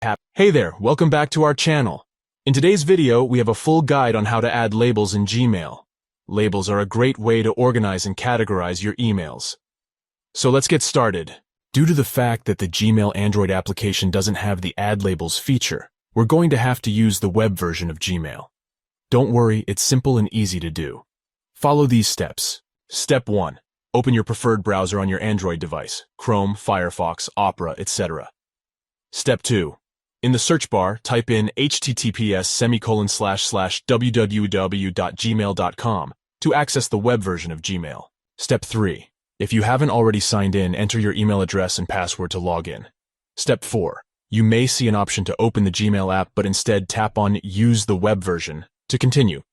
Hey there, welcome back to our channel. In today's video, we have a full guide on how to add labels in Gmail. Labels are a great way to organize and categorize your emails. So let's get started. Due to the fact that the Gmail Android application doesn't have the Add Labels feature, we're going to have to use the web version of Gmail. Don't worry, it's simple and easy to do. Follow these steps. Step 1. Open your preferred browser on your Android device, Chrome, Firefox, Opera, etc. Step 2. In the search bar, type in https://www.gmail.com to access the web version of Gmail. Step 3. If you haven't already signed in, enter your email address and password to log in. Step 4. You may see an option to open the Gmail app, but instead tap on Use the web version to continue.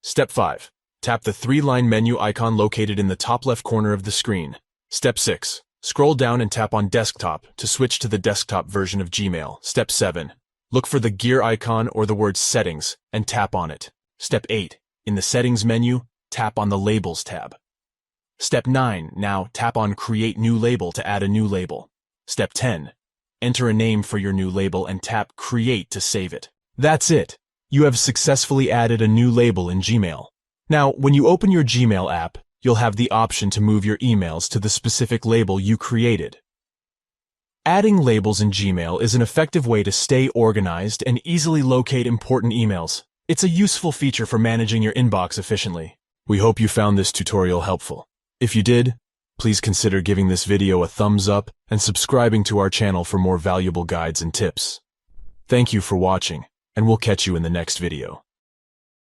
Step 5. Tap the 3-line menu icon located in the top left corner of the screen. Step 6. Scroll down and tap on Desktop to switch to the desktop version of Gmail. Step 7. Look for the gear icon or the word Settings and tap on it. Step 8. In the Settings menu, tap on the Labels tab. Step 9. Now tap on Create New Label to add a new label. Step 10. Enter a name for your new label and tap Create to save it. That's it. You have successfully added a new label in Gmail. Now, when you open your Gmail app, you'll have the option to move your emails to the specific label you created. Adding labels in Gmail is an effective way to stay organized and easily locate important emails. It's a useful feature for managing your inbox efficiently. We hope you found this tutorial helpful. If you did, please consider giving this video a thumbs up and subscribing to our channel for more valuable guides and tips. Thank you for watching, and we'll catch you in the next video.